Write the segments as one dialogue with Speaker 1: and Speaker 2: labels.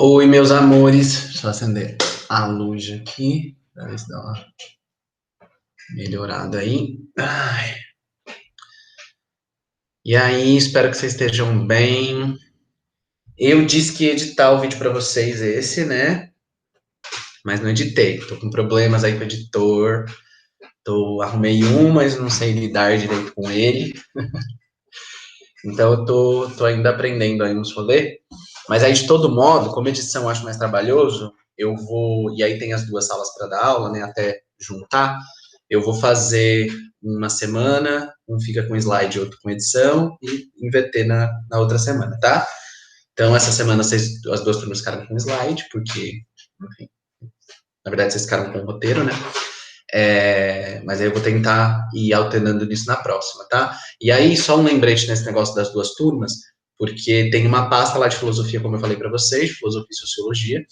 Speaker 1: Oi, meus amores. Deixa eu acender a luz aqui, pra ver se dá uma melhorada aí. Ai. E aí, espero que vocês estejam bem. Eu disse que ia editar o vídeo pra vocês esse, né? Mas não editei. Tô com problemas aí com o editor. Arrumei um, mas não sei lidar direito com ele. Então eu tô ainda aprendendo aí uns rolê. Mas aí, de todo modo, como edição eu acho mais trabalhoso, eu vou. E aí tem as duas salas para dar aula, né? Até juntar. Eu vou fazer uma semana, um fica com slide, outro com edição, e inverter na outra semana, tá? Então, essa semana as duas turmas ficaram com slide, porque, enfim, na verdade vocês ficaram com o roteiro, né? Mas aí eu vou tentar ir alternando nisso na próxima, tá? E aí, só um lembrete nesse negócio das duas turmas, porque tem uma pasta lá de filosofia, como eu falei para vocês, filosofia e sociologia,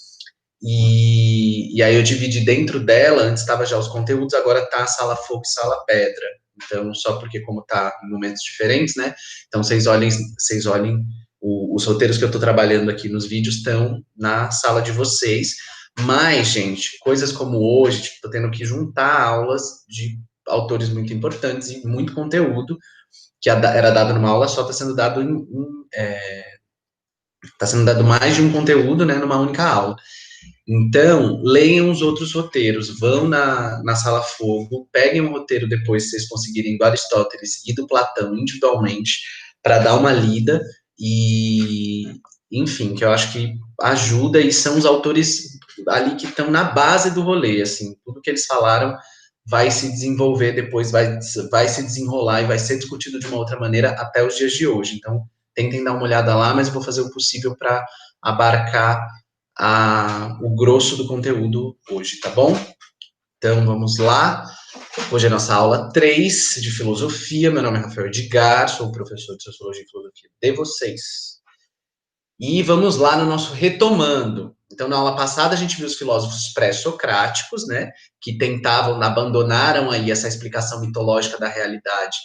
Speaker 1: e aí eu dividi dentro dela, antes estava já os conteúdos, agora tá a sala fogo e sala pedra. Então, só porque como tá em momentos diferentes, né? Então, vocês olhem os roteiros que eu estou trabalhando aqui nos vídeos estão na sala de vocês. Mas, gente, coisas como hoje, tipo, tô tendo que juntar aulas de autores muito importantes e muito conteúdo que era dado numa aula só, está sendo dado tá sendo dado mais de um conteúdo, né, numa única aula. Então, leiam os outros roteiros, vão na Sala Fogo, peguem um roteiro depois, se vocês conseguirem, do Aristóteles e do Platão individualmente, para dar uma lida e, enfim, que eu acho que ajuda e são os autores ali que estão na base do rolê, assim, tudo que eles falaram vai se desenvolver depois, vai se desenrolar e vai ser discutido de uma outra maneira até os dias de hoje. Então, tentem dar uma olhada lá, mas eu vou fazer o possível para abarcar o grosso do conteúdo hoje, tá bom? Então, vamos lá. Hoje é a nossa aula 3 de filosofia. Meu nome é Rafael Edgar, sou professor de sociologia e filosofia de vocês. E vamos lá no nosso retomando. Então, na aula passada, a gente viu os filósofos pré-socráticos, né, que abandonaram aí essa explicação mitológica da realidade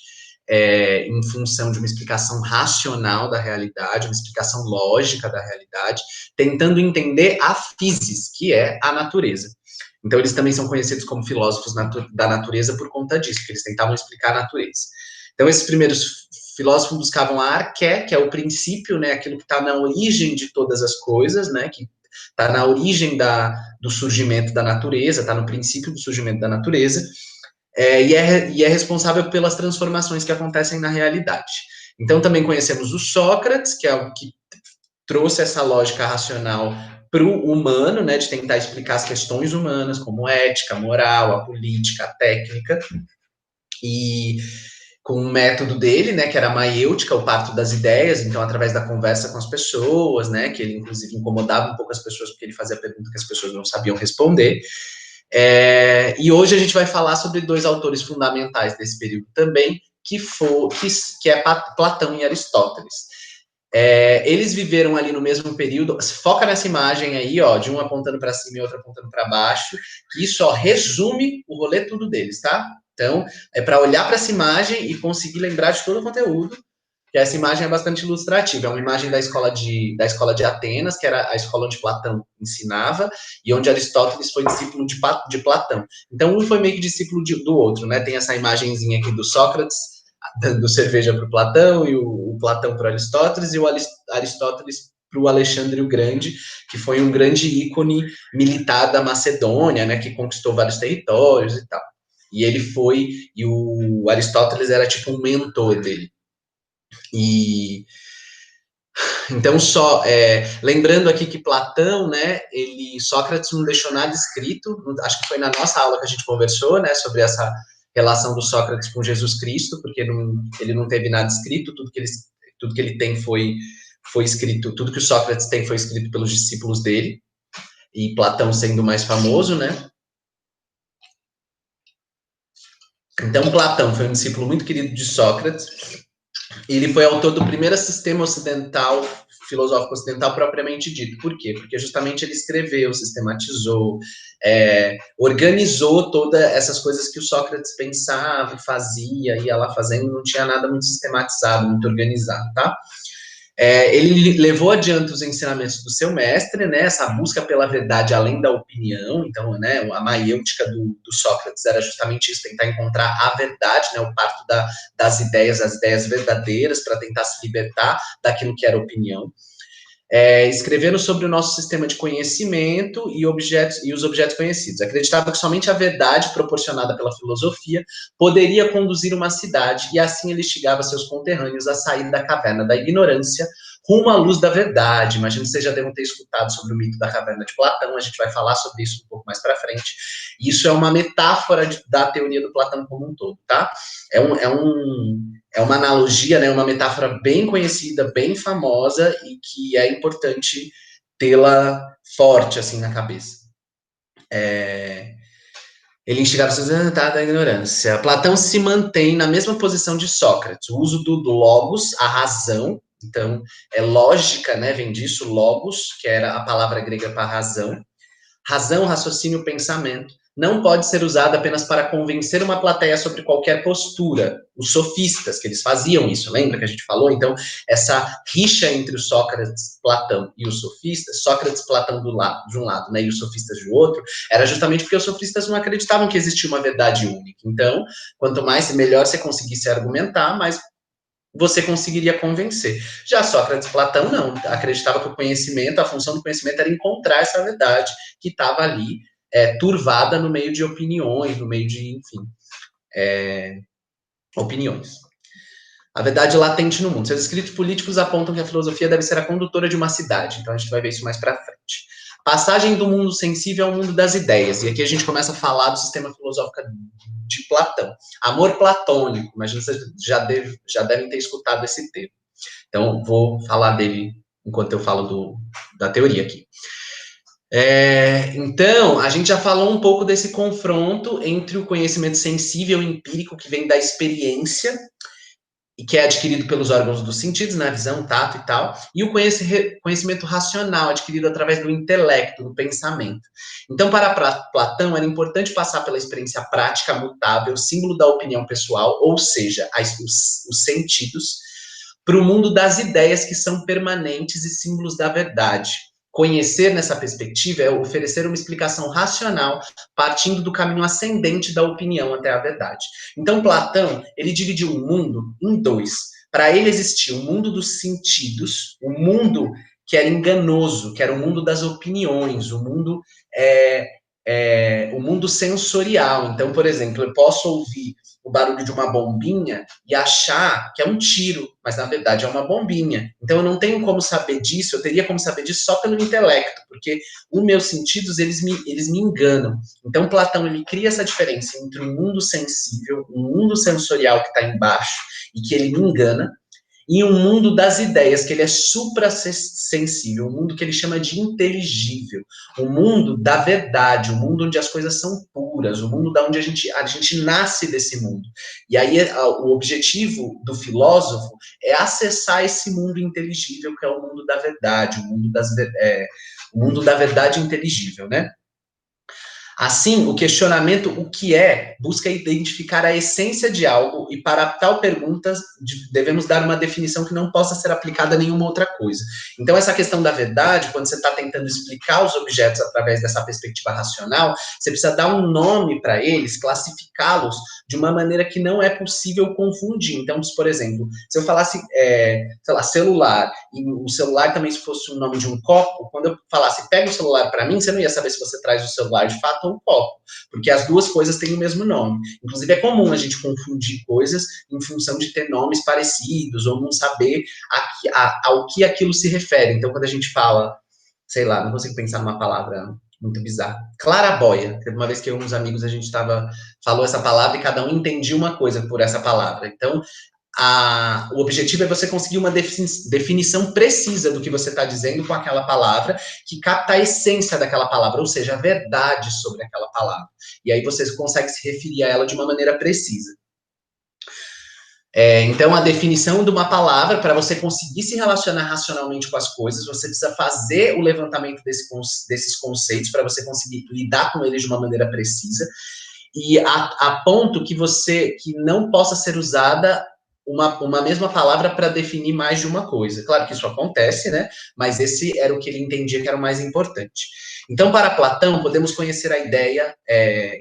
Speaker 1: em função de uma explicação racional da realidade, uma explicação lógica da realidade, tentando entender a physis, que é a natureza. Então, eles também são conhecidos como filósofos da natureza por conta disso, porque eles tentavam explicar a natureza. Então, esses primeiros filósofos buscavam a arqué, que é o princípio, né, aquilo que está na origem de todas as coisas, né, que está na origem do surgimento da natureza, está no princípio do surgimento da natureza, e é responsável pelas transformações que acontecem na realidade. Então, também conhecemos o Sócrates, que é o que trouxe essa lógica racional para o humano, né, de tentar explicar as questões humanas, como ética, moral, a política, a técnica, e com o método dele, né, que era a maiêutica, o parto das ideias, então através da conversa com as pessoas, né, que ele inclusive incomodava um pouco as pessoas porque ele fazia perguntas que as pessoas não sabiam responder. E hoje a gente vai falar sobre dois autores fundamentais desse período também, que é Platão e Aristóteles. Eles viveram ali no mesmo período. Foca nessa imagem aí, ó, de um apontando para cima e outro apontando para baixo, que isso ó, resume o rolê tudo deles, tá? Então, é para olhar para essa imagem e conseguir lembrar de todo o conteúdo, que essa imagem é bastante ilustrativa. É uma imagem da escola de Atenas, que era a escola onde Platão ensinava, e onde Aristóteles foi discípulo de Platão. Então, um foi meio que discípulo do outro, né? Tem essa imagenzinha aqui do Sócrates, dando cerveja para o Platão, e o Platão para Aristóteles, e o Aristóteles para o Alexandre o Grande, que foi um grande ícone militar da Macedônia, né? Que conquistou vários territórios e tal. E o Aristóteles era tipo um mentor dele. E então lembrando aqui que Platão, né, Sócrates não deixou nada escrito. Acho que foi na nossa aula que a gente conversou, né, sobre essa relação do Sócrates com Jesus Cristo, porque ele não teve nada escrito. Tudo que ele tem foi escrito. Tudo que o Sócrates tem foi escrito pelos discípulos dele. E Platão sendo o mais famoso, né? Então Platão foi um discípulo muito querido de Sócrates. Ele foi autor do primeiro sistema ocidental, filosófico ocidental propriamente dito. Por quê? Porque justamente ele escreveu, sistematizou, organizou todas essas coisas que o Sócrates pensava, fazia, ia lá fazendo, não tinha nada muito sistematizado, muito organizado, tá? Ele levou adiante os ensinamentos do seu mestre, né, essa busca pela verdade além da opinião. Então, né, a maiêutica do Sócrates era justamente isso, tentar encontrar a verdade, né, o parto das ideias, as ideias verdadeiras, para tentar se libertar daquilo que era opinião. Escrevendo sobre o nosso sistema de conhecimento e os objetos conhecidos. Acreditava que somente a verdade proporcionada pela filosofia poderia conduzir uma cidade, e assim ele instigava seus conterrâneos a sair da caverna da ignorância rumo à luz da verdade. Imagino que vocês já devem ter escutado sobre o mito da caverna de Platão, a gente vai falar sobre isso um pouco mais para frente. Isso é uma metáfora da teoria do Platão como um todo, tá? É uma analogia, né, uma metáfora bem conhecida, bem famosa, e que é importante tê-la forte, assim, na cabeça. Ele instigava os da ignorância. Platão se mantém na mesma posição de Sócrates, o uso do logos, a razão. Então, lógica, né, vem disso, logos, que era a palavra grega para razão. Razão, raciocínio, pensamento, não pode ser usada apenas para convencer uma plateia sobre qualquer postura. Os sofistas, que eles faziam isso, lembra que a gente falou? Então, essa rixa entre o Sócrates, Platão e os sofistas, Sócrates, Platão de um lado, né, e os sofistas do outro, era justamente porque os sofistas não acreditavam que existia uma verdade única. Então, quanto mais melhor você conseguisse argumentar, mais você conseguiria convencer. Já Sócrates e Platão não, acreditava que o conhecimento, a função do conhecimento era encontrar essa verdade que estava ali, turvada no meio de opiniões, no meio de, enfim, opiniões. A verdade latente no mundo. Seus escritos políticos apontam que a filosofia deve ser a condutora de uma cidade, então a gente vai ver isso mais para frente. Passagem do mundo sensível ao mundo das ideias, e aqui a gente começa a falar do sistema filosófico de Platão. Amor platônico, imagina vocês já devem ter escutado esse termo. Então, vou falar dele enquanto eu falo da teoria aqui. Então, a gente já falou um pouco desse confronto entre o conhecimento sensível e empírico, que vem da experiência, e que é adquirido pelos órgãos dos sentidos, né, visão, tato e tal, e o conhecimento racional, adquirido através do intelecto, do pensamento. Então, para Platão, era importante passar pela experiência prática, mutável, símbolo da opinião pessoal, ou seja, os sentidos, para o mundo das ideias, que são permanentes e símbolos da verdade. Conhecer, nessa perspectiva, é oferecer uma explicação racional partindo do caminho ascendente da opinião até a verdade. Então, Platão, ele dividiu o mundo em dois. Para ele existia o mundo dos sentidos, o mundo que era enganoso, que era o mundo das opiniões, o mundo sensorial. Então, por exemplo, eu posso ouvir o barulho de uma bombinha e achar que é um tiro, mas na verdade é uma bombinha. Então eu não tenho como saber disso, eu teria como saber disso só pelo intelecto, porque os meus sentidos, eles me enganam. Então Platão, ele cria essa diferença entre um mundo sensível, um mundo sensorial que está embaixo e que ele me engana, e um mundo das ideias, que ele é suprassensível, um mundo que ele chama de inteligível, o mundo da verdade, o mundo onde as coisas são puras, o mundo da onde a gente nasce desse mundo. E aí o objetivo do filósofo é acessar esse mundo inteligível, que é o mundo da verdade, o mundo da verdade inteligível, né? Assim, o questionamento, o que é, busca identificar a essência de algo, e para tal pergunta devemos dar uma definição que não possa ser aplicada a nenhuma outra coisa. Então, essa questão da verdade, quando você está tentando explicar os objetos através dessa perspectiva racional, você precisa dar um nome para eles, classificá-los de uma maneira que não é possível confundir. Então, por exemplo, se eu falasse, sei lá, celular, e o celular também se fosse o nome de um copo, quando eu falasse, pega o celular para mim, você não ia saber se você traz o celular de fato ou um copo, porque as duas coisas têm o mesmo nome. Inclusive, é comum a gente confundir coisas em função de ter nomes parecidos, ou não saber ao que aquilo se refere. Então, quando a gente fala, sei lá, não consigo pensar numa palavra muito bizarra, clarabóia. Teve uma vez que uns amigos, a gente falou essa palavra e cada um entendia uma coisa por essa palavra. Então, o objetivo é você conseguir uma definição precisa do que você está dizendo com aquela palavra, que capta a essência daquela palavra, ou seja, a verdade sobre aquela palavra. E aí você consegue se referir a ela de uma maneira precisa. Então, a definição de uma palavra, para você conseguir se relacionar racionalmente com as coisas, você precisa fazer o levantamento desses conceitos para você conseguir lidar com eles de uma maneira precisa, e a ponto que não possa ser usada uma mesma palavra para definir mais de uma coisa. Claro que isso acontece, né? Mas esse era o que ele entendia que era o mais importante. Então, para Platão, podemos conhecer a ideia,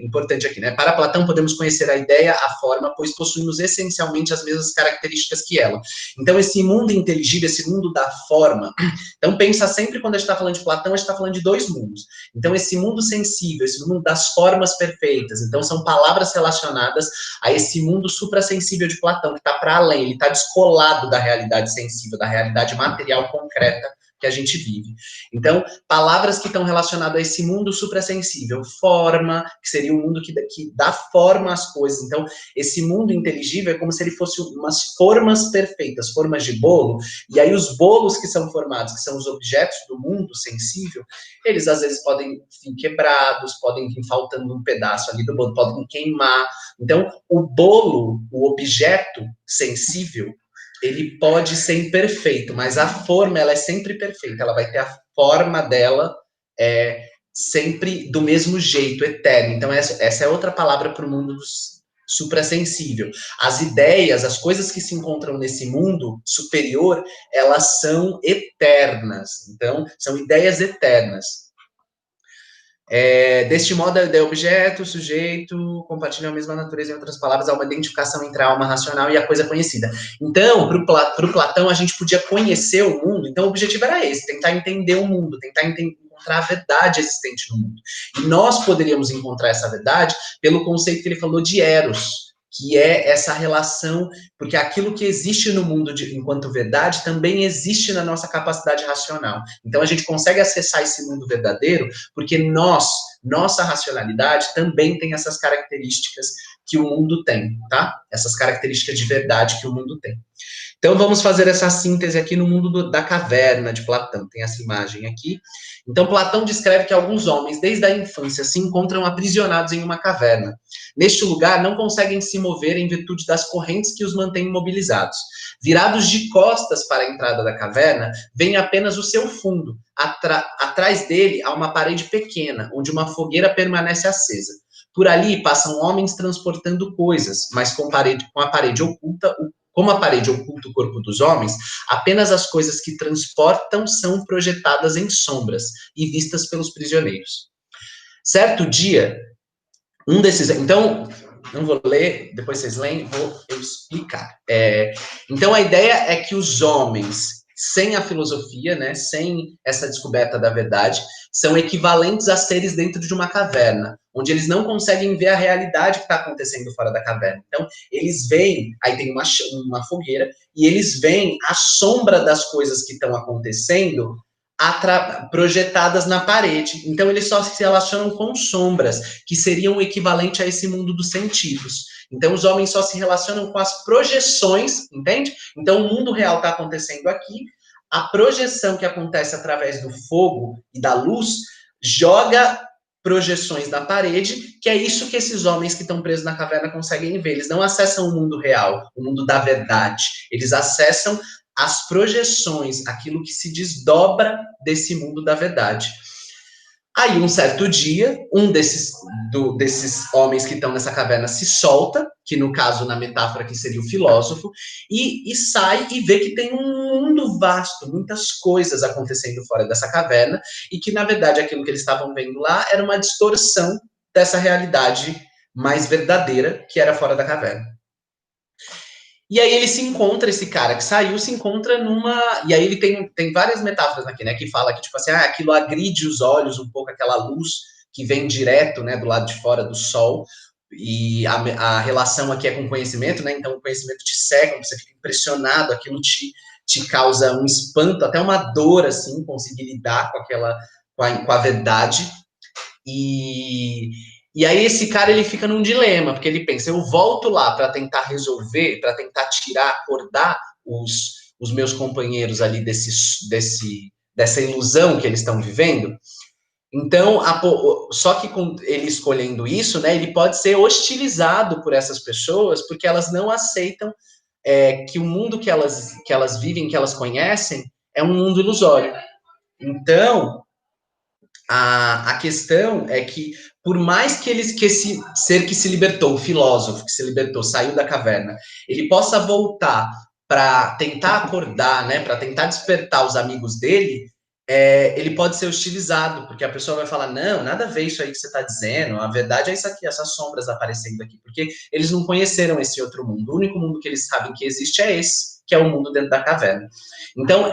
Speaker 1: importante aqui, né? Para Platão, podemos conhecer a ideia, a forma, pois possuímos essencialmente as mesmas características que ela. Então, esse mundo inteligível, esse mundo da forma. Então, pensa sempre quando a gente está falando de Platão, a gente está falando de dois mundos. Então, esse mundo sensível, esse mundo das formas perfeitas. Então, são palavras relacionadas a esse mundo suprassensível de Platão, que está para além, ele está descolado da realidade sensível, da realidade material concreta que a gente vive. Então, palavras que estão relacionadas a esse mundo suprassensível, forma, que seria o mundo que dá forma às coisas. Então, esse mundo inteligível é como se ele fosse umas formas perfeitas, formas de bolo, e aí os bolos que são formados, que são os objetos do mundo sensível, eles às vezes podem vir quebrados, podem vir faltando um pedaço ali do bolo, podem queimar. Então, o bolo, o objeto sensível, ele pode ser imperfeito, mas a forma, ela é sempre perfeita, ela vai ter a forma dela sempre do mesmo jeito, eterno. Então, essa é outra palavra para o mundo suprassensível. As ideias, as coisas que se encontram nesse mundo superior, elas são eternas. Então, são ideias eternas. Deste modo, a ideia objeto, sujeito, compartilham a mesma natureza, em outras palavras, há uma identificação entre a alma racional e a coisa conhecida. Então, para o Platão, a gente podia conhecer o mundo, então o objetivo era esse, tentar entender o mundo, tentar encontrar a verdade existente no mundo. E nós poderíamos encontrar essa verdade pelo conceito que ele falou de eros, que é essa relação, porque aquilo que existe no mundo enquanto verdade também existe na nossa capacidade racional. Então a gente consegue acessar esse mundo verdadeiro porque nossa racionalidade também tem essas características que o mundo tem, tá? Essas características de verdade que o mundo tem. Então, vamos fazer essa síntese aqui no mundo da caverna de Platão. Tem essa imagem aqui. Então, Platão descreve que alguns homens, desde a infância, se encontram aprisionados em uma caverna. Neste lugar, não conseguem se mover em virtude das correntes que os mantêm imobilizados. Virados de costas para a entrada da caverna, vem apenas o seu fundo. Atrás dele, há uma parede pequena, onde uma fogueira permanece acesa. Por ali passam homens transportando coisas, mas com a parede oculta, como a parede oculta o corpo dos homens, apenas as coisas que transportam são projetadas em sombras e vistas pelos prisioneiros. Certo dia, um desses... Então, não vou ler, depois vocês leem, vou explicar. Então, a ideia é que os homens, sem a filosofia, né, sem essa descoberta da verdade, são equivalentes a seres dentro de uma caverna, onde eles não conseguem ver a realidade que está acontecendo fora da caverna. Então, eles veem, aí tem uma fogueira, e eles veem a sombra das coisas que estão acontecendo projetadas na parede. Então, eles só se relacionam com sombras, que seriam o equivalente a esse mundo dos sentidos. Então, os homens só se relacionam com as projeções, entende? Então, o mundo real está acontecendo aqui, a projeção que acontece através do fogo e da luz joga projeções na parede, que é isso que esses homens que estão presos na caverna conseguem ver. Eles não acessam o mundo real, o mundo da verdade. Eles acessam as projeções, aquilo que se desdobra desse mundo da verdade. Aí, um certo dia, um desses homens que estão nessa caverna se solta, que no caso, na metáfora, que seria o filósofo, e sai e vê que tem um mundo vasto, muitas coisas acontecendo fora dessa caverna, e que, na verdade, aquilo que eles estavam vendo lá era uma distorção dessa realidade mais verdadeira que era fora da caverna. E aí ele se encontra, esse cara que saiu, se encontra numa... E aí ele tem várias metáforas aqui, né? Que fala que, tipo assim, aquilo agride os olhos um pouco, aquela luz que vem direto, né? Do lado de fora do sol. E a relação aqui é com conhecimento, né? Então o conhecimento te cega, você fica impressionado, aquilo te causa um espanto, até uma dor, assim, conseguir lidar com a verdade. E aí esse cara, ele fica num dilema, porque ele pensa, eu volto lá para tentar resolver, para tentar acordar os meus companheiros ali dessa ilusão que eles estão vivendo. Então, só que com ele escolhendo isso, né, ele pode ser hostilizado por essas pessoas, porque elas não aceitam que o mundo que elas vivem, que elas conhecem, é um mundo ilusório. Então, A questão é que, por mais que esse ser que se libertou, o filósofo que se libertou, saiu da caverna, ele possa voltar para tentar acordar, né, para tentar despertar os amigos dele, ele pode ser hostilizado, porque a pessoa vai falar, não, nada a ver isso aí que você está dizendo, a verdade é isso aqui, essas sombras aparecendo aqui, porque eles não conheceram esse outro mundo, o único mundo que eles sabem que existe é esse, que é o mundo dentro da caverna. Então,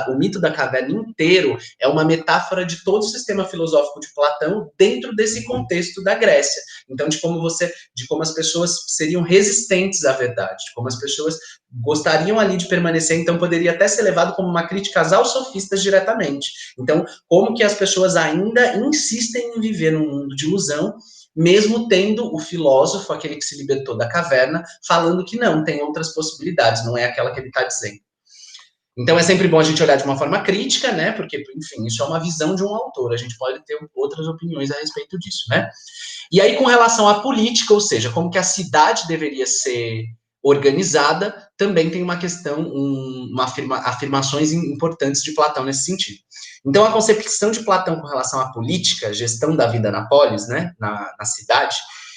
Speaker 1: o mito da caverna inteiro é uma metáfora de todo o sistema filosófico de Platão dentro desse contexto da Grécia. Então, de como as pessoas seriam resistentes à verdade, de como as pessoas gostariam ali de permanecer, então poderia até ser levado como uma crítica aos sofistas diretamente. Então, como que as pessoas ainda insistem em viver num mundo de ilusão, mesmo tendo o filósofo, aquele que se libertou da caverna, falando que não, tem outras possibilidades, não é aquela que ele está dizendo. Então é sempre bom a gente olhar de uma forma crítica, né? Porque, enfim, isso é uma visão de um autor. A gente pode ter outras opiniões a respeito disso, né? E aí, com relação à política, ou seja, como que a cidade deveria ser organizada, também tem uma questão, afirmações importantes de Platão nesse sentido. Então, a concepção de Platão com relação à política, gestão da vida na polis, né, na cidade,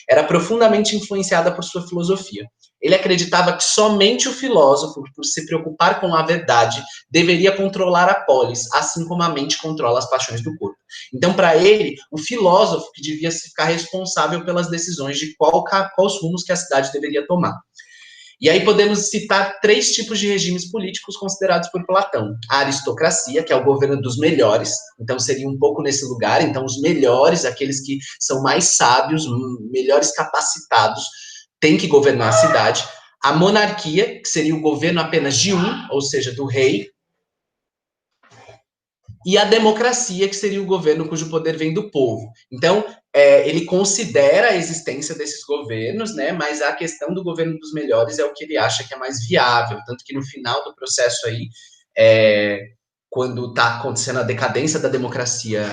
Speaker 1: era profundamente influenciada por sua filosofia. Ele acreditava que somente o filósofo, por se preocupar com a verdade, deveria controlar a polis, assim como a mente controla as paixões do corpo. Então, para ele, o filósofo que devia ficar responsável pelas decisões de quais rumos que a cidade deveria tomar. E aí podemos citar 3 tipos de regimes políticos considerados por Platão. A aristocracia, que é o governo dos melhores, então seria um pouco nesse lugar, então os melhores, aqueles que são mais sábios, melhores capacitados, têm que governar a cidade. A monarquia, que seria o governo apenas de um, ou seja, do rei, e a democracia, que seria o governo cujo poder vem do povo. Então, ele considera a existência desses governos, né, mas a questão do governo dos melhores é o que ele acha que é mais viável, tanto que no final do processo aí, quando está acontecendo a decadência da democracia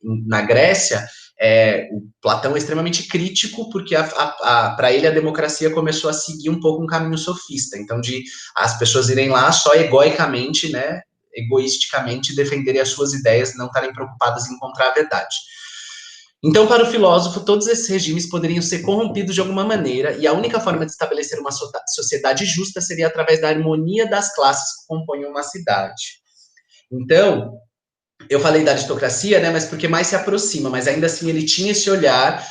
Speaker 1: na Grécia, o Platão é extremamente crítico, porque para ele a democracia começou a seguir um pouco um caminho sofista, então de as pessoas irem lá só egoicamente, né, egoisticamente defenderem as suas ideias, não estarem preocupadas em encontrar a verdade. Então, para o filósofo, todos esses regimes poderiam ser corrompidos de alguma maneira, e a única forma de estabelecer uma sociedade justa seria através da harmonia das classes que compõem uma cidade. Então, eu falei da aristocracia, né, mas porque mais se aproxima, mas ainda assim ele tinha esse olhar,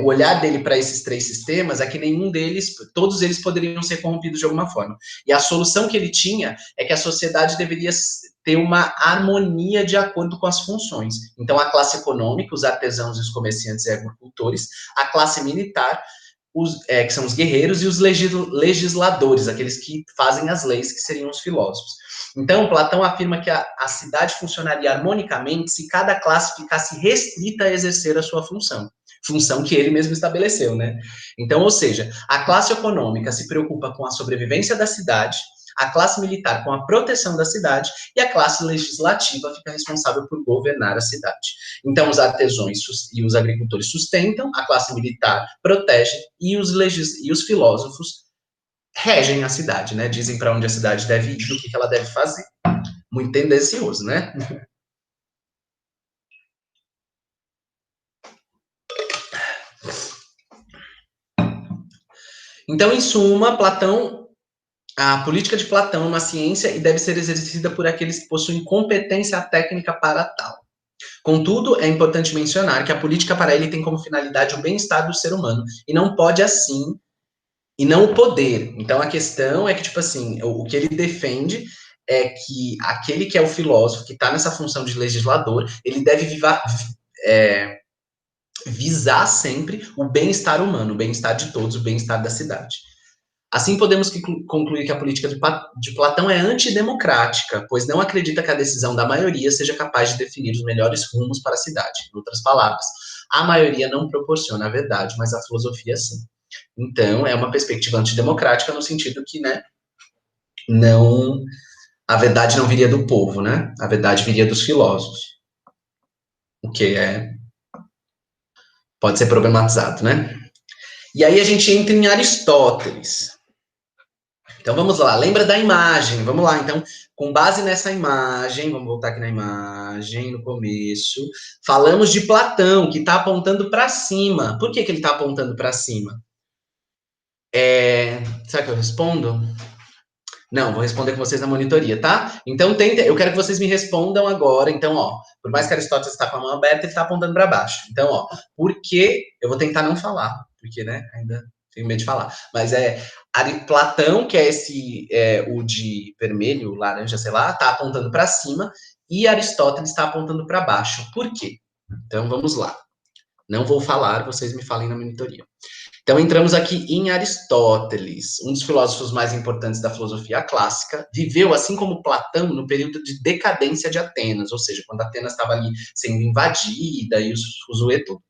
Speaker 1: o olhar dele para esses 3 sistemas é que nenhum deles, todos eles poderiam ser corrompidos de alguma forma. E a solução que ele tinha é que a sociedade deveria ter uma harmonia de acordo com as funções. Então, a classe econômica, os artesãos, os comerciantes e agricultores, a classe militar, que são os guerreiros, e os legisladores, aqueles que fazem as leis, que seriam os filósofos. Então, Platão afirma que a cidade funcionaria harmonicamente se cada classe ficasse restrita a exercer a sua função que ele mesmo estabeleceu, né? Então, ou seja, a classe econômica se preocupa com a sobrevivência da cidade, a classe militar com a proteção da cidade e a classe legislativa fica responsável por governar a cidade. Então, os artesãos e os agricultores sustentam, a classe militar protege e os filósofos regem a cidade, né? Dizem para onde a cidade deve ir, o que ela deve fazer. Muito tendencioso, né? Então, em suma, a política de Platão é uma ciência e deve ser exercida por aqueles que possuem competência técnica para tal. Contudo, é importante mencionar que a política para ele tem como finalidade o bem-estar do ser humano e não pode assim, e não o poder. Então a questão é que, tipo assim, o que ele defende é que aquele que é o filósofo, que está nessa função de legislador, ele deve visar sempre o bem-estar humano, o bem-estar de todos, o bem-estar da cidade. Assim, podemos concluir que a política de Platão é antidemocrática, pois não acredita que a decisão da maioria seja capaz de definir os melhores rumos para a cidade. Em outras palavras, a maioria não proporciona a verdade, mas a filosofia sim. Então, é uma perspectiva antidemocrática no sentido que, né, não, a verdade não viria do povo, né? A verdade viria dos filósofos, o que pode ser problematizado, né? E aí a gente entra em Aristóteles. Então vamos lá, lembra da imagem, vamos lá, então, com base nessa imagem, vamos voltar aqui na imagem, no começo, falamos de Platão, que está apontando para cima. Por que ele está apontando para cima? Será que eu respondo? Não, vou responder com vocês na monitoria, tá? Então, eu quero que vocês me respondam agora. Então, ó, por mais que Aristóteles está com a mão aberta, ele está apontando para baixo. Então, ó, por que... Eu vou tentar não falar, porque, né, ainda tenho medo de falar. Mas Platão, que é o de vermelho, laranja, sei lá, está apontando para cima, e Aristóteles está apontando para baixo. Por quê? Então, vamos lá. Não vou falar, vocês me falem na monitoria. Então, entramos aqui em Aristóteles, um dos filósofos mais importantes da filosofia clássica, viveu, assim como Platão, no período de decadência de Atenas, ou seja, quando Atenas estava ali sendo invadida e os fuzuê tudo.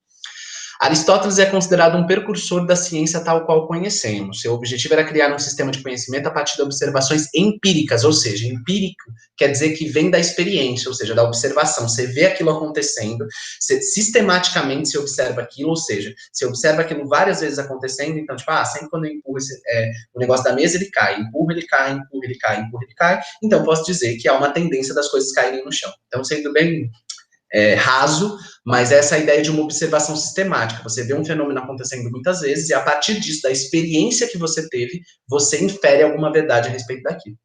Speaker 1: Aristóteles é considerado um precursor da ciência tal qual conhecemos. Seu objetivo era criar um sistema de conhecimento a partir de observações empíricas, ou seja, empírico quer dizer que vem da experiência, ou seja, da observação. Você vê aquilo acontecendo, você sistematicamente se observa aquilo, ou seja, você observa aquilo várias vezes acontecendo, então, tipo, sempre quando eu empurro o negócio da mesa, ele cai, empurra, ele cai, empurra, ele cai, empurra, ele cai. Então, posso dizer que há uma tendência das coisas caírem no chão. Então, sendo bem raso, mas essa é a ideia de uma observação sistemática. Você vê um fenômeno acontecendo muitas vezes e a partir disso, da experiência que você teve, você infere alguma verdade a respeito daquilo.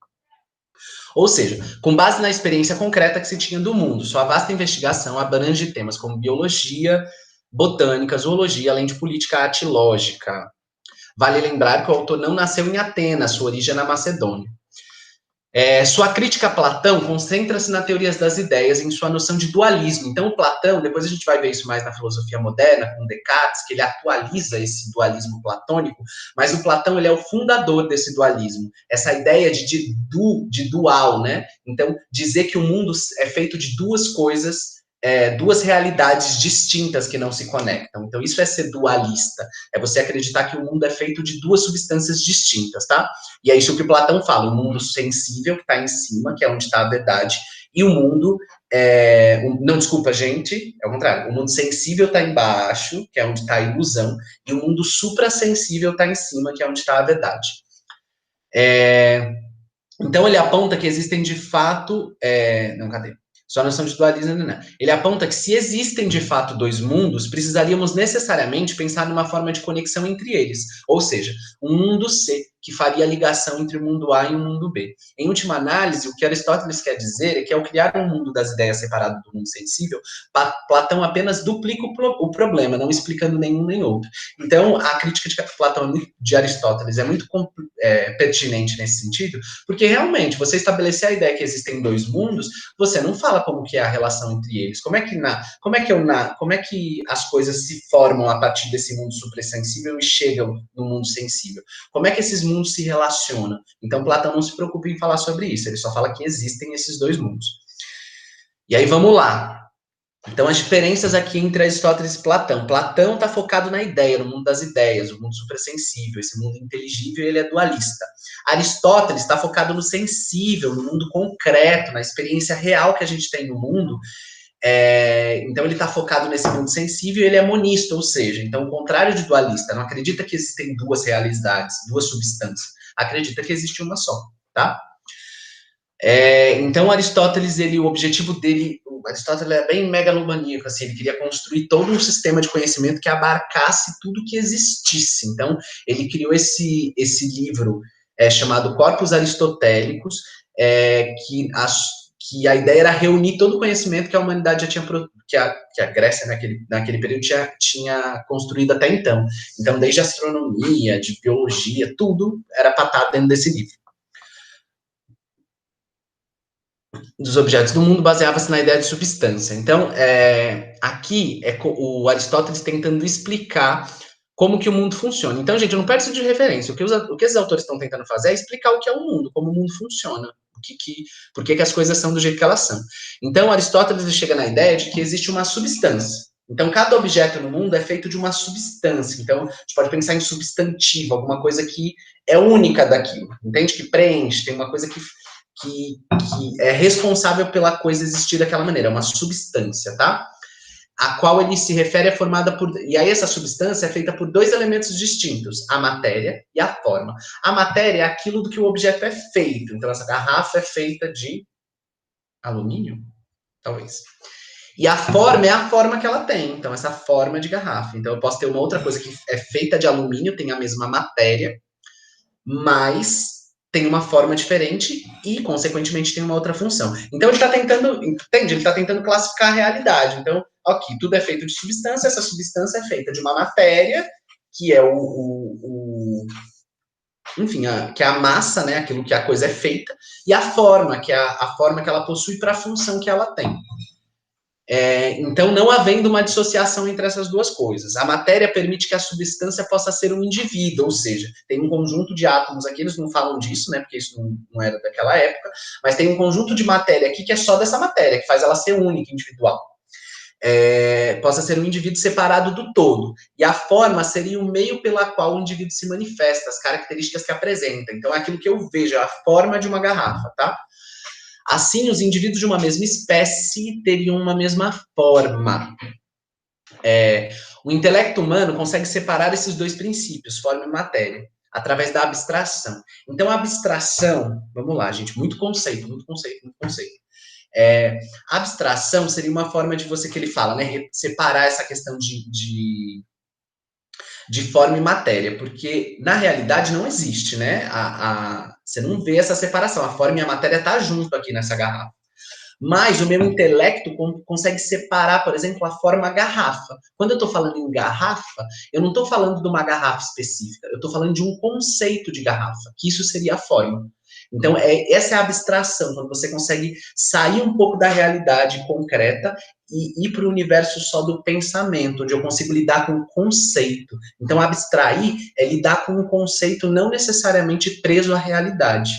Speaker 1: Ou seja, com base na experiência concreta que se tinha do mundo, sua vasta investigação abrange temas como biologia, botânica, zoologia, além de política, arte e lógica. Vale lembrar que o autor não nasceu em Atenas, sua origem é na Macedônia. Sua crítica a Platão concentra-se na teoria das ideias e em sua noção de dualismo. Então, o Platão, depois a gente vai ver isso mais na filosofia moderna, com Descartes, que ele atualiza esse dualismo platônico, mas o Platão ele é o fundador desse dualismo. Essa ideia de dual, né? Então, dizer que o mundo é feito de duas coisas, duas realidades distintas que não se conectam. Então, isso é ser dualista. É você acreditar que o mundo é feito de duas substâncias distintas, tá? E é isso que Platão fala, o mundo sensível, que está em cima, que é onde está a verdade, e o mundo... não, desculpa, gente, é o contrário. O mundo sensível está embaixo, que é onde está a ilusão, e o mundo suprassensível está em cima, que é onde está a verdade. Então, ele aponta que existem de fato... não, cadê? Só a noção de dualismo, não. Ele aponta que se existem de fato dois mundos, precisaríamos necessariamente pensar numa forma de conexão entre eles. Ou seja, um mundo C, que faria a ligação entre o mundo A e o mundo B. Em última análise, o que Aristóteles quer dizer é que ao criar um mundo das ideias separado do mundo sensível, Platão apenas duplica o problema, não explicando nenhum nem outro. Então, a crítica de Platão de Aristóteles é muito pertinente nesse sentido, porque realmente, você estabelecer a ideia que existem dois mundos, você não fala como que é a relação entre eles, como é que as coisas se formam a partir desse mundo suprassensível e chegam no mundo sensível. Como é que esses mundos se relacionam? Então, Platão não se preocupa em falar sobre isso, ele só fala que existem esses dois mundos. E aí, vamos lá. Então, as diferenças aqui entre Aristóteles e Platão. Platão está focado na ideia, no mundo das ideias, o mundo suprassensível, esse mundo inteligível, ele é dualista. Aristóteles está focado no sensível, no mundo concreto, na experiência real que a gente tem no mundo. Então, ele está focado nesse mundo sensível e ele é monista, ou seja, então, o contrário de dualista, não acredita que existem duas realidades, duas substâncias, acredita que existe uma só, tá? Então, Aristóteles, o objetivo dele, Aristóteles é bem megalomaníaco, assim, ele queria construir todo um sistema de conhecimento que abarcasse tudo que existisse. Então, ele criou esse livro chamado Corpus Aristotélicos, que a ideia era reunir todo o conhecimento que a humanidade já tinha, que a Grécia naquele período tinha construído até então. Então, desde astronomia, de biologia, tudo era para estar dentro desse livro. Dos objetos do mundo baseava-se na ideia de substância. Então, aqui é o Aristóteles tentando explicar como que o mundo funciona. Então, gente, eu não perde isso de referência. O que esses autores estão tentando fazer é explicar o que é o mundo, como o mundo funciona, por que as coisas são do jeito que elas são. Então, Aristóteles chega na ideia de que existe uma substância. Então, cada objeto no mundo é feito de uma substância. Então, a gente pode pensar em substantivo, alguma coisa que é única daquilo, entende? Que preenche, tem uma coisa que é responsável pela coisa existir daquela maneira, é uma substância, tá? a qual ele se refere é formada por... E aí essa substância é feita por dois elementos distintos, a matéria e a forma. A matéria é aquilo do que o objeto é feito. Então, essa garrafa é feita de alumínio? Talvez. E a forma é a forma que ela tem. Então, essa forma de garrafa. Então, eu posso ter uma outra coisa que é feita de alumínio, tem a mesma matéria, mas tem uma forma diferente e, consequentemente, tem uma outra função. Então, ele está tentando, entende? Ele está tentando classificar a realidade. Então, ok, tudo é feito de substância, essa substância é feita de uma matéria, que é enfim, que é a massa, né, aquilo que a coisa é feita, e a forma, que é a forma que ela possui para a função que ela tem. Então, não havendo uma dissociação entre essas duas coisas. A matéria permite que a substância possa ser um indivíduo, ou seja, tem um conjunto de átomos aqui, eles não falam disso, né, porque isso não era daquela época, mas tem um conjunto de matéria aqui que é só dessa matéria, que faz ela ser única, individual. Possa ser um indivíduo separado do todo. E a forma seria o meio pela qual o indivíduo se manifesta, as características que apresenta. Então, é aquilo que eu vejo, a forma de uma garrafa, tá? Assim, os indivíduos de uma mesma espécie teriam uma mesma forma. O intelecto humano consegue separar esses dois princípios, forma e matéria, através da abstração. Então, a abstração, vamos lá, gente, muito conceito, muito conceito, muito conceito. A abstração seria uma forma de você, que ele fala, né, separar essa questão de forma e matéria, porque na realidade não existe, né? Você não vê essa separação, a forma e a matéria tá junto aqui nessa garrafa. Mas o meu intelecto consegue separar, por exemplo, a forma garrafa. Quando eu estou falando em garrafa, eu não estou falando de uma garrafa específica, eu estou falando de um conceito de garrafa, que isso seria a forma. Então, essa é a abstração, quando você consegue sair um pouco da realidade concreta e ir para o universo só do pensamento, onde eu consigo lidar com o conceito. Então, abstrair é lidar com um conceito não necessariamente preso à realidade.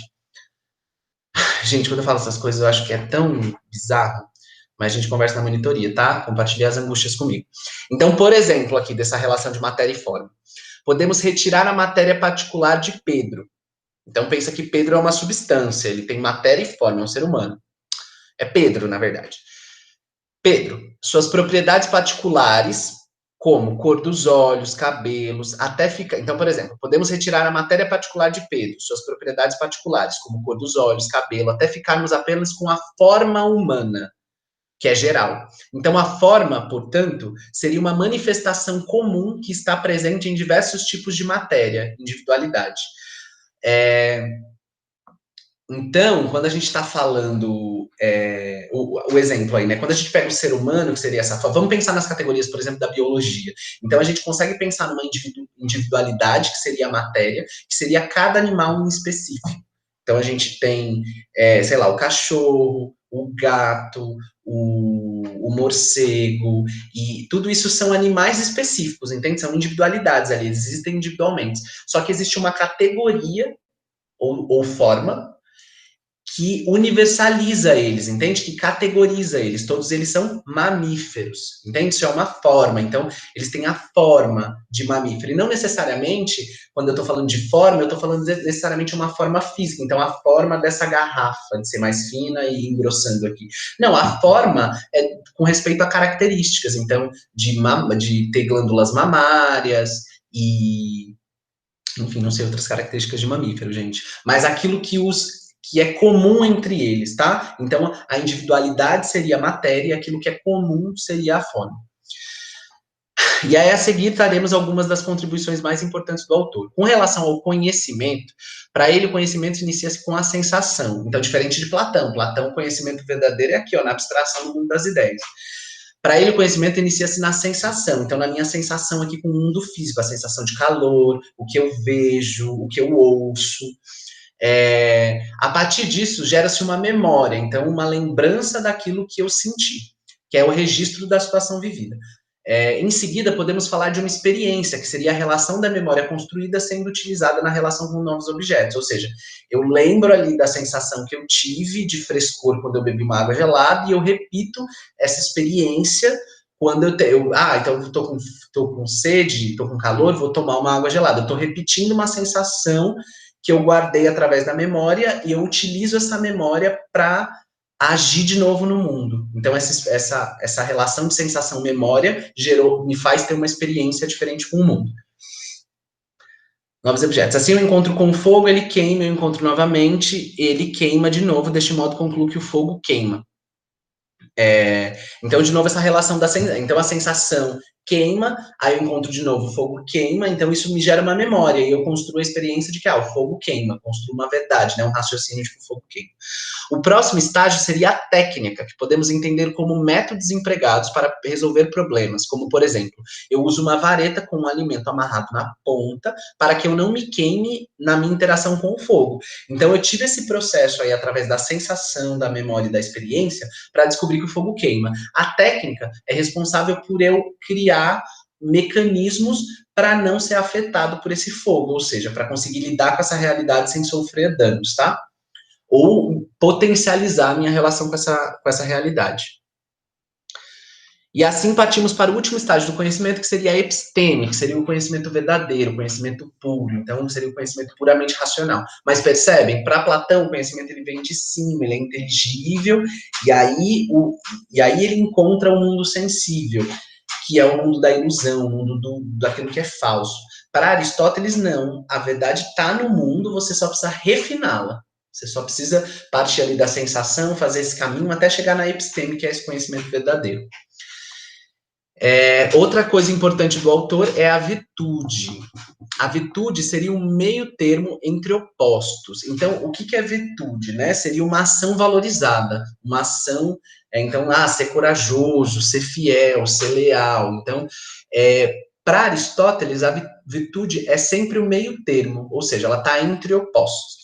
Speaker 1: Gente, quando eu falo essas coisas, eu acho que é tão bizarro, mas a gente conversa na monitoria, tá? Compartilhe as angústias comigo. Então, por exemplo, aqui dessa relação de matéria e forma. Podemos retirar a matéria particular de Pedro. Então, pensa que Pedro é uma substância, ele tem matéria e forma, é um ser humano. É Pedro, na verdade. Pedro, suas propriedades particulares, como cor dos olhos, cabelos, até ficar. Então, por exemplo, podemos retirar a matéria particular de Pedro, suas propriedades particulares, como cor dos olhos, cabelo, até ficarmos apenas com a forma humana, que é geral. Então, a forma, portanto, seria uma manifestação comum que está presente em diversos tipos de matéria, individualidade. Então, quando a gente está falando, o exemplo aí, né? Quando a gente pega o ser humano, que seria essa forma, vamos pensar nas categorias, por exemplo, da biologia. Então, a gente consegue pensar numa individualidade, que seria a matéria, que seria cada animal em específico. Então, a gente tem, sei lá, o cachorro, o gato, o morcego, e tudo isso são animais específicos, entende? São individualidades ali, eles existem individualmente. Só que existe uma categoria ou forma que universaliza eles, entende? Que categoriza eles. Todos eles são mamíferos, entende? Isso é uma forma. Então, eles têm a forma de mamífero. E não necessariamente, quando eu estou falando de forma, eu estou falando necessariamente uma forma física. Então, a forma dessa garrafa, de ser mais fina e engrossando aqui. Não, a forma é com respeito a características. Então, de ter glândulas mamárias e... Enfim, não sei outras características de mamífero, gente. Mas aquilo que é comum entre eles, tá? Então, a individualidade seria a matéria e aquilo que é comum seria a forma. E aí, a seguir, traremos algumas das contribuições mais importantes do autor. Com relação ao conhecimento, para ele, o conhecimento inicia-se com a sensação. Então, diferente de Platão. Platão, o conhecimento verdadeiro é aqui, ó, na abstração do mundo das ideias. Para ele, o conhecimento inicia-se na sensação. Então, na minha sensação aqui com o mundo físico, a sensação de calor, o que eu vejo, o que eu ouço. A partir disso, gera-se uma memória, então uma lembrança daquilo que eu senti, que é o registro da situação vivida. Em seguida, podemos falar de uma experiência, que seria a relação da memória construída sendo utilizada na relação com novos objetos, ou seja, eu lembro ali da sensação que eu tive de frescor quando eu bebi uma água gelada e eu repito essa experiência quando então eu tô com sede, tô com calor, vou tomar uma água gelada. Eu tô repetindo uma sensação que eu guardei através da memória e eu utilizo essa memória para agir de novo no mundo. Então, essa relação de sensação-memória me faz ter uma experiência diferente com o mundo. Novos objetos. Assim, eu encontro com o fogo, ele queima, eu encontro novamente, ele queima de novo, deste modo concluo que o fogo queima. Então, de novo, essa relação da sensação. Então, a sensação queima, aí eu encontro de novo, o fogo queima, então isso me gera uma memória, e eu construo a experiência de que, o fogo queima, construo uma verdade, né, um raciocínio de que o fogo queima. O próximo estágio seria a técnica, que podemos entender como métodos empregados para resolver problemas, como, por exemplo, eu uso uma vareta com um alimento amarrado na ponta para que eu não me queime na minha interação com o fogo. Então, eu tive esse processo aí através da sensação, da memória e da experiência para descobrir que o fogo queima. A técnica é responsável por eu criar mecanismos para não ser afetado por esse fogo, ou seja, para conseguir lidar com essa realidade sem sofrer danos, tá? Ou potencializar a minha relação com essa realidade. E assim partimos para o último estágio do conhecimento, que seria a episteme, que seria o conhecimento verdadeiro, o conhecimento puro, então seria o conhecimento puramente racional. Mas percebem, para Platão, o conhecimento ele vem de cima, ele é inteligível, e aí ele encontra o mundo sensível, que é o mundo da ilusão, o mundo daquilo que é falso. Para Aristóteles, não. A verdade está no mundo, você só precisa refiná-la. Você só precisa partir ali da sensação, fazer esse caminho até chegar na episteme, que é esse conhecimento verdadeiro. Outra coisa importante do autor é a virtude. A virtude seria um meio termo entre opostos. Então, o que é virtude? Né? Seria uma ação valorizada, uma ação, então, ser corajoso, ser fiel, ser leal. Então, para Aristóteles, a virtude é sempre o meio termo, ou seja, ela está entre opostos.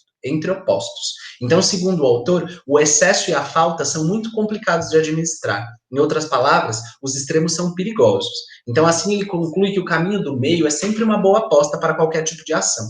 Speaker 1: Então, segundo o autor, o excesso e a falta são muito complicados de administrar. Em outras palavras, os extremos são perigosos. Então, assim, ele conclui que o caminho do meio é sempre uma boa aposta para qualquer tipo de ação.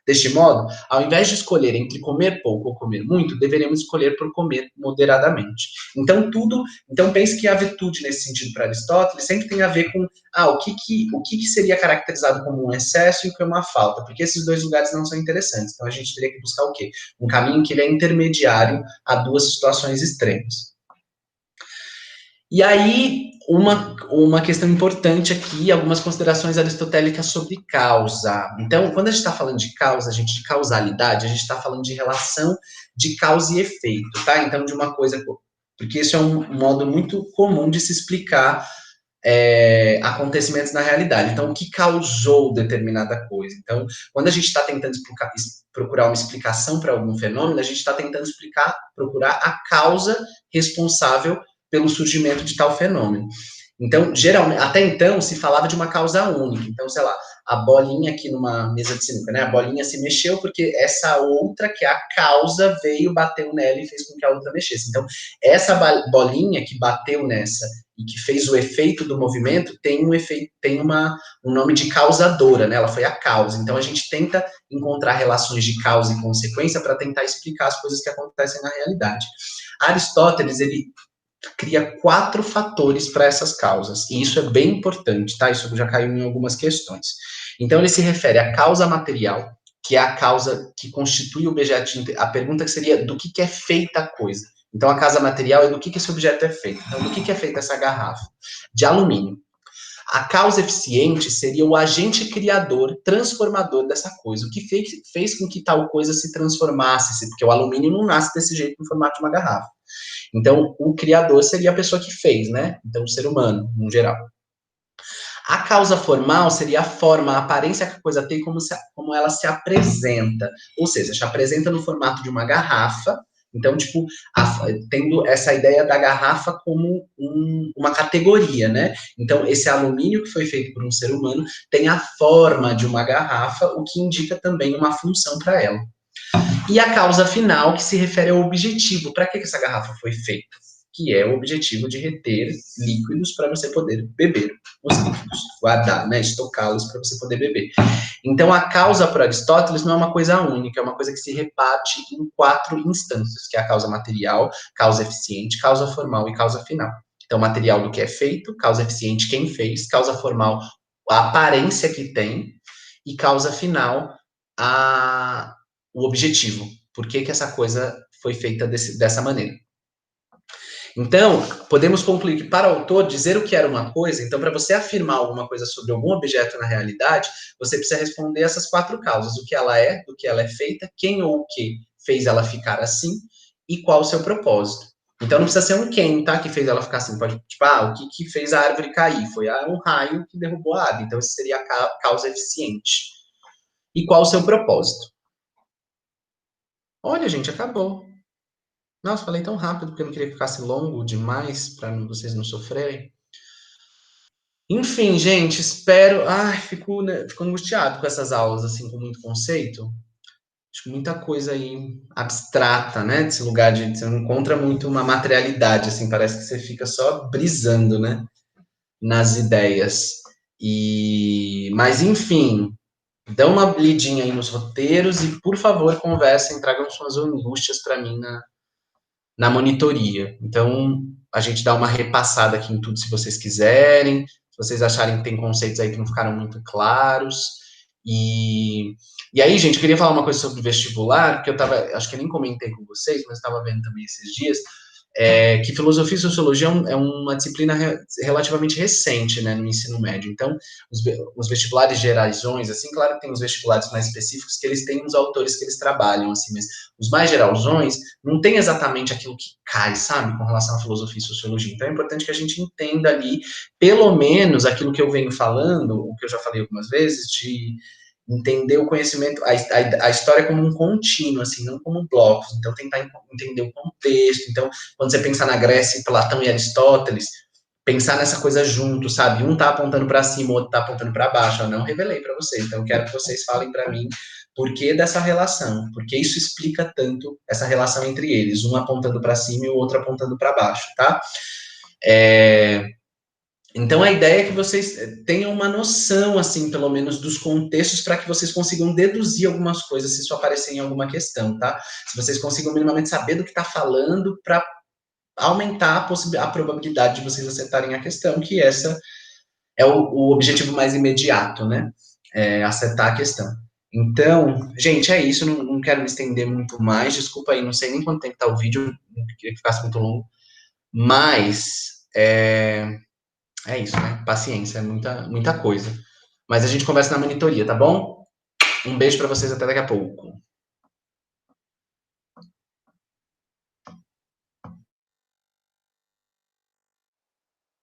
Speaker 1: Deste modo, ao invés de escolher entre comer pouco ou comer muito, deveremos escolher por comer moderadamente. Então pense que a virtude nesse sentido para Aristóteles sempre tem a ver com o que seria caracterizado como um excesso e o que é uma falta, porque esses dois lugares não são interessantes. Então a gente teria que buscar o quê? Um caminho que ele é intermediário a duas situações extremas. E aí, uma questão importante aqui, algumas considerações aristotélicas sobre causa. Então, quando a gente está falando de causa, de causalidade, a gente está falando de relação de causa e efeito, tá? Então, de uma coisa, porque isso é um modo muito comum de se explicar acontecimentos na realidade. Então, o que causou determinada coisa? Então, quando a gente está tentando procurar uma explicação para algum fenômeno, a gente está tentando procurar a causa responsável pelo surgimento de tal fenômeno. Então, geralmente, até então, se falava de uma causa única. Então, sei lá, a bolinha aqui numa mesa de sinuca, né? A bolinha se mexeu porque essa outra, que é a causa, veio, bateu nela e fez com que a outra mexesse. Então, essa bolinha que bateu nessa e que fez o efeito do movimento tem um nome de causadora, né? Ela foi a causa. Então, a gente tenta encontrar relações de causa e consequência para tentar explicar as coisas que acontecem na realidade. Aristóteles, ele cria 4 fatores para essas causas, e isso é bem importante, tá? Isso já caiu em algumas questões. Então, ele se refere à causa material, que é a causa que constitui o objeto. A pergunta seria do que é feita a coisa. Então, a causa material é do que esse objeto é feito. Então, do que é feita essa garrafa? De alumínio. A causa eficiente seria o agente criador, transformador dessa coisa. O que fez com que tal coisa se transformasse, porque o alumínio não nasce desse jeito no formato de uma garrafa. Então, o criador seria a pessoa que fez, né? Então, o ser humano, no geral. A causa formal seria a forma, a aparência que a coisa tem, como ela se apresenta. Ou seja, se apresenta no formato de uma garrafa. Então, tipo, tendo essa ideia da garrafa como uma categoria, né? Então, esse alumínio que foi feito por um ser humano tem a forma de uma garrafa, o que indica também uma função para ela. E a causa final, que se refere ao objetivo. Para que essa garrafa foi feita? Que é o objetivo de reter líquidos para você poder beber os líquidos, guardar, né, estocá-los para você poder beber. Então, a causa para Aristóteles não é uma coisa única, é uma coisa que se reparte em 4 instâncias, que é a causa material, causa eficiente, causa formal e causa final. Então, material do que é feito, causa eficiente quem fez, causa formal a aparência que tem e causa final o objetivo. Por que essa coisa foi feita dessa maneira? Então, podemos concluir que para o autor dizer o que era uma coisa, então para você afirmar alguma coisa sobre algum objeto na realidade, você precisa responder essas 4 causas: o que ela é, do que ela é feita, quem ou o que fez ela ficar assim e qual o seu propósito. Então não precisa ser um quem, tá, que fez ela ficar assim. Pode, tipo, o que fez a árvore cair? Foi um raio que derrubou a árvore. Então isso seria a causa eficiente. E qual o seu propósito? Olha, gente, acabou. Nossa, falei tão rápido porque eu não queria que ficasse longo demais para vocês não sofrerem. Enfim, gente, espero. Ai, fico angustiado com essas aulas, assim, com muito conceito. Acho muita coisa aí abstrata, né? Desse lugar de. Você não encontra muito uma materialidade, assim, parece que você fica só brisando, né? Nas ideias. Mas, enfim, dão uma lidinha aí nos roteiros e, por favor, conversem, tragam suas angústias para mim na monitoria. Então, a gente dá uma repassada aqui em tudo se vocês quiserem, se vocês acharem que tem conceitos aí que não ficaram muito claros. E aí, gente, eu queria falar uma coisa sobre o vestibular, que eu tava, acho que eu nem comentei com vocês, mas estava vendo também esses dias, que filosofia e sociologia é uma disciplina relativamente recente, né, no ensino médio. Então, os vestibulares geralzões, assim, claro que tem os vestibulares mais específicos que eles têm uns autores que eles trabalham, assim, mas os mais geralzões não tem exatamente aquilo que cai, sabe, com relação à filosofia e sociologia. Então, é importante que a gente entenda ali, pelo menos, aquilo que eu venho falando, o que eu já falei algumas vezes, de entender o conhecimento, a história como um contínuo, assim, não como blocos. Então, tentar entender o contexto. Então, quando você pensar na Grécia, Platão e Aristóteles, pensar nessa coisa junto, sabe? Um tá apontando para cima, o outro tá apontando para baixo. Eu não revelei para vocês, então eu quero que vocês falem para mim por que dessa relação, porque isso explica tanto essa relação entre eles, um apontando para cima e o outro apontando para baixo, tá? Então a ideia é que vocês tenham uma noção, assim, pelo menos, dos contextos para que vocês consigam deduzir algumas coisas se isso aparecer em alguma questão, tá? Se vocês consigam minimamente saber do que está falando para aumentar a probabilidade de vocês acertarem a questão, que essa é o objetivo mais imediato, né? Acertar a questão. Então, gente, é isso. Não quero me estender muito mais. Desculpa aí, não sei nem quanto tempo está o vídeo, não queria que ficasse muito longo. Mas é isso, né? Paciência, é muita coisa. Mas a gente conversa na monitoria, tá bom? Um beijo para vocês, até daqui a pouco.